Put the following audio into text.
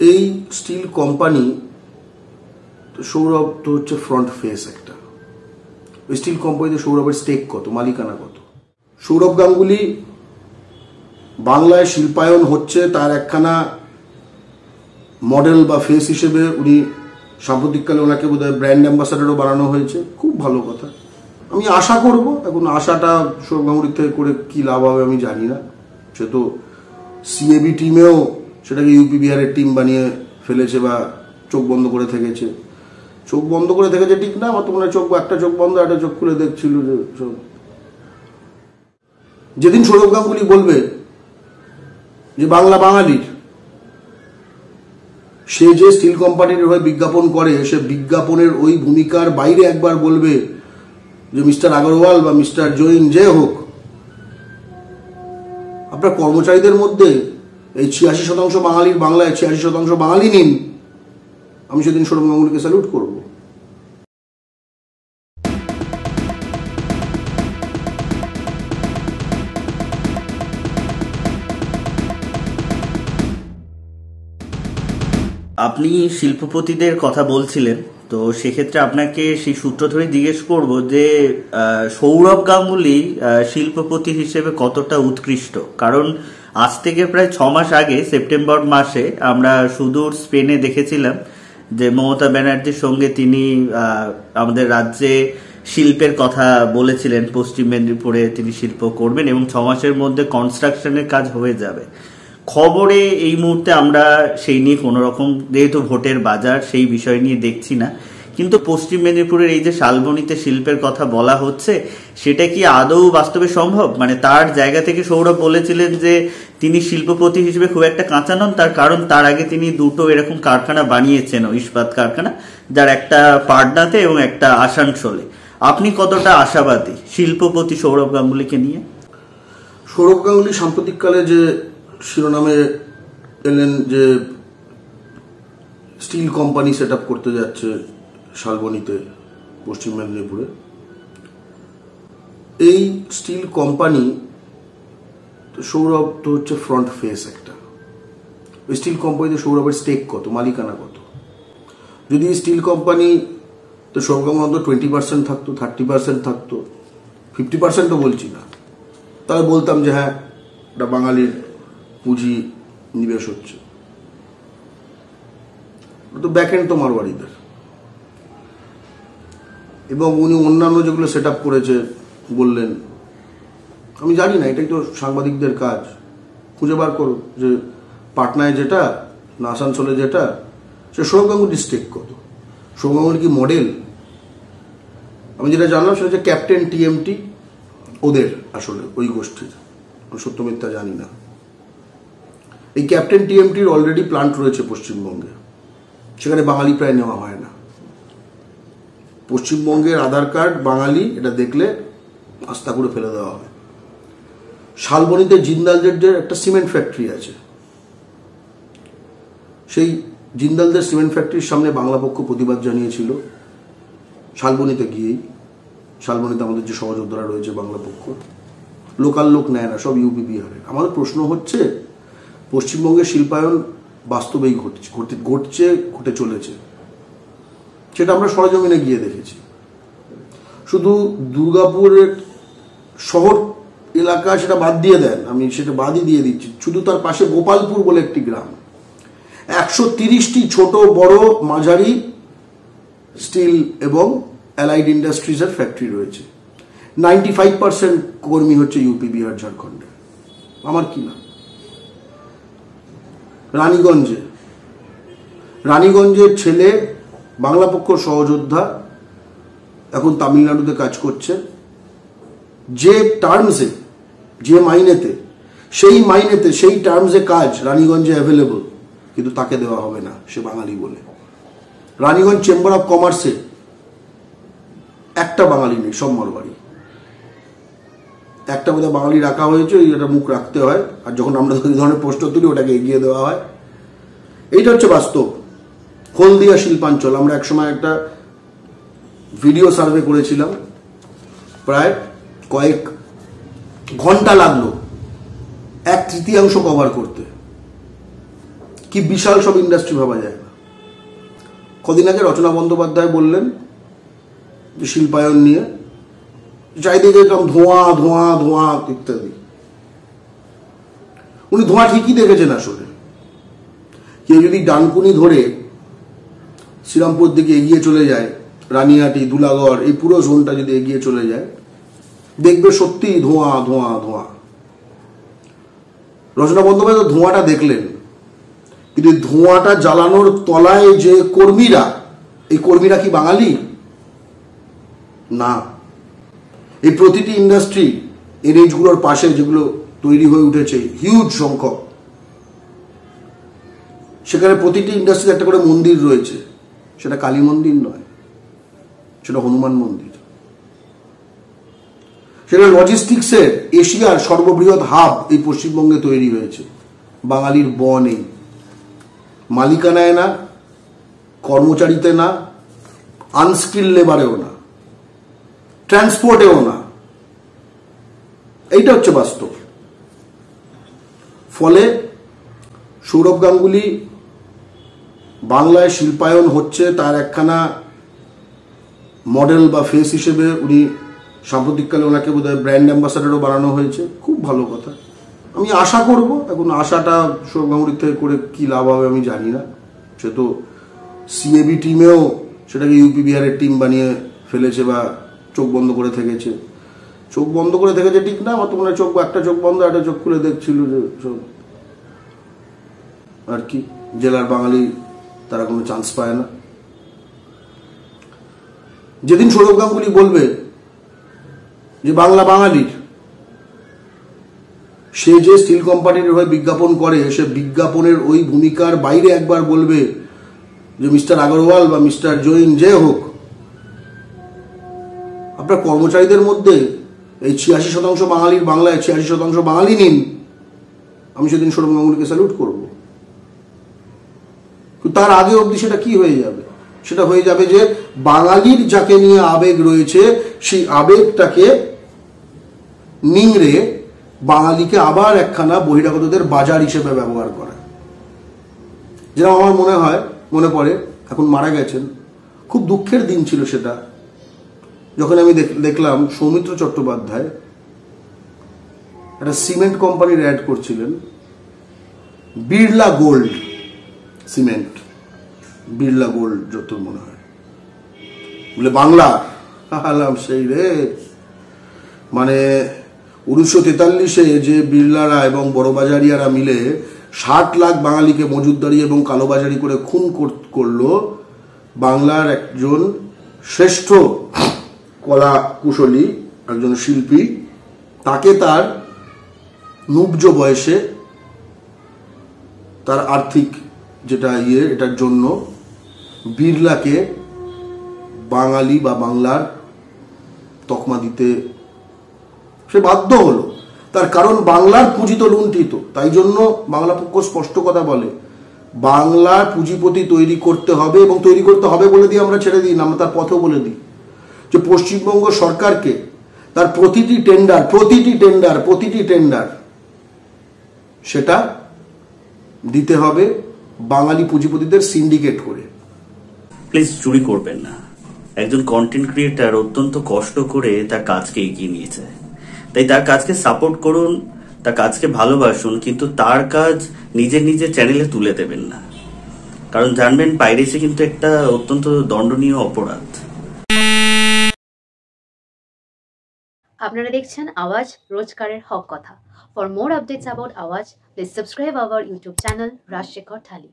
এই steel company Sourav তো হচ্ছে ফ্রন্ট ফেস একটা। ওই স্টিল কোম্পানিতে সৌরভের স্টেক কত, মালিকানা কত? সৌরভ গাঙ্গুলি বাংলায় শিল্পায়ন হচ্ছে তার একখানা মডেল বা ফেস হিসেবে উনি সাম্প্রতিককালে ওনাকে বোধহয় ব্র্যান্ড অ্যাম্বাসাডারও বানানো হয়েছে। খুব ভালো কথা। আমি আশা করব, এখন আশাটা সৌরভ গাঙ্গুলির থেকে করে কি লাভ হবে আমি জানি না। সে তো সিএবি টিমেও সেটাকে ইউপি বিহারের টিম বানিয়ে ফেলেছে বা চোখ বন্ধ করে থেকেছে। চোখ বন্ধ করে থেকেছে ঠিক না, আমার তো মনে হয় একটা চোখ বন্ধ একটা চোখ খুলে দেখছিল যে সব। যেদিন সৌরভ গাঙ্গুলি বলবে যে বাংলা বাঙালির, সে যে স্টিল কোম্পানির হয়ে বিজ্ঞাপন করে, সে বিজ্ঞাপনের ওই ভূমিকার বাইরে একবার বলবে যে মিস্টার আগরওয়াল বা মিস্টার জৈন যে হোক, আপনার কর্মচারীদের মধ্যে এই 86% বাঙালির বাংলায় 86% বাঙালি নিন, আমি সেদিন সৌরভ গাঙ্গুলিকে স্যালুট করব। আপনি শিল্পপতিদের কথা বলছিলেন, তো সেক্ষেত্রে আপনাকে সেই সূত্র ধরে জিজ্ঞেস করব যে সৌরভ গাঙ্গুলি শিল্পপতি হিসেবে কতটা উৎকৃষ্ট। কারণ আজ থেকে প্রায় 6 মাস আগে সেপ্টেম্বর মাসে আমরা সুদূর স্পেনে দেখেছিলাম যে মমতা ব্যানার্জির সঙ্গে তিনি আমাদের রাজ্যে শিল্পের কথা বলেছিলেন, পশ্চিম মেদিনীপুরে তিনি শিল্প করবেন এবং 6 মাসের মধ্যে কনস্ট্রাকশনের কাজ হয়ে যাবে। খবরে এই মুহূর্তে আমরা সেই নিয়ে কোনো রকম, যেহেতু ভোটের বাজার, সেই বিষয় নিয়ে দেখছি না। কিন্তু পশ্চিম মেদিনীপুরের এই যে শালবনীতে শিল্পের কথা বলা হচ্ছে, সেটা কি আদৌ বাস্তবে সম্ভব? মানে তার জায়গা থেকে সৌরভ বলেছিলেন যে তিনি শিল্পপতি হিসেবে খুব একটা কাঁচা নন, তার কারণ তার আগে তিনি 2টো এরকম কারখানা বানিয়েছেন, ইস্পাত কারখানা, যার একটা পাটনাতে এবং একটা আসানসোলে। আপনি কতটা আশাবাদী শিল্পপতি সৌরভ গাঙ্গুলিকে নিয়ে? সৌরভ গাঙ্গুলি সাম্প্রতিককালে যে শিরোনামে এলেন যে স্টিল কোম্পানি সেট আপ করতে যাচ্ছে শালবনীতে, পশ্চিম মেদিনীপুরে, এই স্টিল কোম্পানি সৌরভ তো হচ্ছে ফ্রন্ট ফেস একটা। ওই স্টিল কোম্পানিতে সৌরভের স্টেক কত, মালিকানা কত? যদি স্টিল কোম্পানি তো সৌরভ গাঙ্গুলি 20% থাকতো, 30% থাকতো, 50%ও বলছি না, তাহলে বলতাম যে হ্যাঁ, এটা বাঙালির পুঁজি নিবেশ হচ্ছে। তো ব্যাকএন্ড তো মারওয়াড়িদের, এবং উনি অন্যান্য যেগুলো সেট আপ করেছে বললেন, আমি জানি না, এটাই তো সাংবাদিকদের কাজ, খুঁজে বার করো যে পাটনায় যেটা না আসানসোলে যেটা, সে সৌরভ গাঙ্গুলির স্টেক কত। সৌরভ গাঙ্গুলি কি মডেল? আমি যেটা জানলাম সেটা হচ্ছে ক্যাপ্টেন টিএমটি ওদের, আসলে ওই গোষ্ঠীর, সত্য মিথ্যা জানি না। এই ক্যাপ্টেন টিএমটির অলরেডি প্লান্ট রয়েছে পশ্চিমবঙ্গে, সেখানে বাঙালি প্রায় নেওয়া হয় না। পশ্চিমবঙ্গের আধার কার্ড বাঙালি, এটা দেখলে আস্থা করে ফেলে দেওয়া হয়। শালবনীতে জিন্দালদের একটা সিমেন্ট ফ্যাক্টরি আছে, সেই জিন্দালদের সিমেন্ট ফ্যাক্টরির সামনে বাংলা পক্ষ প্রতিবাদ জানিয়েছিল শালবনীতে গিয়েই। শালবনীতে আমাদের যে সহযোদ্ধারা রয়েছে বাংলা পক্ষ, লোকাল লোক নেয় না, সব ইউপি বিহারের। আমাদের প্রশ্ন হচ্ছে, পশ্চিমবঙ্গের শিল্পায়ন বাস্তবেই ঘটে চলেছে, সেটা আমরা সরেজমিনে গিয়ে দেখেছি। শুধু দুর্গাপুরের শহর এলাকা সেটা বাদ দিয়ে দেন, আমি সেটা বাদই দিয়ে দিচ্ছি, শুধু তার পাশে গোপালপুর বলে একটি গ্রাম, 130টি ছোট বড় মাঝারি স্টিল এবং অ্যালাইড ইন্ডাস্ট্রিজের ফ্যাক্টরি রয়েছে। 95% কর্মী হচ্ছে ইউপি বিহার ঝাড়খণ্ডে। আমার কি না, রানীগঞ্জের ছেলে বাংলা পক্ষ সহযোদ্ধা এখন তামিলনাড়ুতে কাজ করছে, যে টার্মসে, যে মাইনেতে, সেই টার্মসে কাজ রানীগঞ্জে অ্যাভেলেবল, কিন্তু তাকে দেওয়া হবে না, সে বাঙালি বলে। রানীগঞ্জ চেম্বার অফ কমার্সে একটা বাঙালি নেই, সব মারওয়াড়ি। একটা বোধহয় বাঙালি রাখা হয়েছে, এটা মুখ রাখতে হয়, আর যখন আমরা এই ধরনের পোস্টার তুলি ওটাকে এগিয়ে দেওয়া হয়। এইটা হচ্ছে বাস্তব। হলদিয়া শিল্পাঞ্চল, আমরা একসময় একটা ভিডিও সার্ভে করেছিলাম, প্রায় কয়েক ঘন্টা লাগলো 1/3 কভার করতে। কি বিশাল সব ইন্ডাস্ট্রি ভাবা যায় না। কদিন আগে রচনা বন্দ্যোপাধ্যায় বললেন যে শিল্পায়ন নিয়ে চারিদিকে এরকম ধোঁয়া ধোঁয়া ধোঁয়া ইত্যাদি। উনি ধোঁয়া ঠিকই দেখেছেন। আসলে কেউ যদি ডানকুনি ধরে শ্রীরামপুর দিকে এগিয়ে চলে যায়, রানিহাটি, দুলাগড়, এই পুরো জোনটা যদি এগিয়ে চলে যায়, দেখবে সত্যি ধোঁয়া ধোঁয়া ধোঁয়া। রচনা বন্দ্যোপাধ্যায় ধোঁয়াটা দেখলেন, কিন্তু ধোঁয়াটা জ্বালানোর তলায় যে কর্মীরা, এই কর্মীরা কি বাঙালি? না। এই প্রতিটি ইন্ডাস্ট্রি এনএইচগুলোর পাশে যেগুলো তৈরি হয়ে উঠেছে হিউজ সংখ্যক, সেখানে প্রতিটি ইন্ডাস্ট্রিতে একটা করে মন্দির রয়েছে। সেটা কালী মন্দির নয়, সেটা হনুমান মন্দির। সেটা লজিস্টিক্সের এশিয়ার সর্ববৃহৎ হাব এই পশ্চিমবঙ্গে তৈরি হয়েছে। বাঙালির ব নেই, মালিকানায় না, কর্মচারীতে না, আনস্কিল লেবারেও না, ট্রান্সপোর্টেও না। এইটা হচ্ছে বাস্তব। ফলে সৌরভ গাঙ্গুলি বাংলায় শিল্পায়ন হচ্ছে তার একখানা মডেল বা ফেস হিসেবে উনি সাম্প্রতিককালে ওনাকে বোধহয় ব্র্যান্ড অ্যাম্বাসাডারও বানানো হয়েছে। খুব ভালো কথা। আমি আশা করব, এখন আশাটা সৌরভ গাঙ্গুলির থেকে করে কি লাভ হবে আমি জানি না। সে তো সিএবি টিমেও সেটাকে ইউপি বিহারের টিম বানিয়ে ফেলেছে বা চোখ বন্ধ করে থেকেছে। চোখ বন্ধ করে থেকেছে ঠিক না, আমার তো মনে হয় একটা চোখ বন্ধ একটা চোখ খুলে দেখছিল যে সব আর কি জেলার বাঙালি তারা কোনো চান্স পায় না। যেদিন সৌরভ গাঙ্গুলি বলবে যে বাংলা বাঙালির, সে যে স্টিল কোম্পানির হয়ে বিজ্ঞাপন করে, সে বিজ্ঞাপনের ওই ভূমিকার বাইরে একবার বলবে যে মিস্টার আগরওয়াল বা মিস্টার জৈন যে হোক, আপনার কর্মচারীদের মধ্যে এই 86% বাঙালির বাংলায় 86% বাঙালি নিন, আমি সেদিন সৌরভ গাঙ্গুলিকে স্যালুট করব। তার আগে অবধি সেটা কি হয়ে যাবে? সেটা হয়ে যাবে যে বাঙালির যাকে নিয়ে আবেগ রয়েছে সেই আবেগটাকে নিংড়ে বাঙালিকে আবার একখানা বহিরাগতদের বাজার হিসেবে ব্যবহার করা। যেটা আমার মনে পড়ে, এখন মারা গেছেন, খুব দুঃখের দিন ছিল সেটা, যখন আমি দেখলাম সৌমিত্র চট্টোপাধ্যায় একটা সিমেন্ট কোম্পানির অ্যাড করছিলেন, Birla gold cement, Birla gold যত মনে হয়, বলে বাংলা হালাম সেই রে। মানে 1943-এ যে বিড়লারা এবং বড়বাজারিয়ারা মিলে 60 লাখ বাঙালিকে মজুদদারি এবং কালোবাজারি করে খুন করলো, বাংলার একজন শ্রেষ্ঠ কলা কুশলী, একজন শিল্পী, তাকে তার নুব্জ বয়সে তার আর্থিক যেটা এটার জন্য বিড়লাকে বাঙালি বা বাংলার তকমা দিতে সে বাধ্য হলো। তার কারণ বাংলার পুঁজি তো লুণ্ঠিত। তাই জন্য বাংলা পক্ষ স্পষ্ট কথা বলে, বাংলার পুঁজিপতি তৈরি করতে হবে, এবং তৈরি করতে হবে বলে দিয়ে আমরা ছেড়ে দিই না, আমরা তার পথেও বলে দিই যে পশ্চিমবঙ্গ সরকারকে তার প্রতিটি টেন্ডার সেটা দিতে হবে বাঙালি পুঁজিপতিদের সিন্ডিকেট করে। প্লিজ চুরি করবেন না। একজন কন্টেন্ট ক্রিয়েটার অত্যন্ত কষ্ট করে তার কাজকে এগিয়ে নিয়েছে, তাই তার কাজকে সাপোর্ট করুন, তার কাজকে ভালোবাসুন, কিন্তু তার কাজ নিজের চ্যানেলে তুলে দেবেন না। কারণ জানবেন, পাইরেসি কিন্তু একটা অত্যন্ত দণ্ডনীয় অপরাধ। আপনারা দেখছেন আওয়াজ, রোজকারের হক কথা। For more updates about Awaaz, please subscribe our YouTube channel Rajshekhar thali.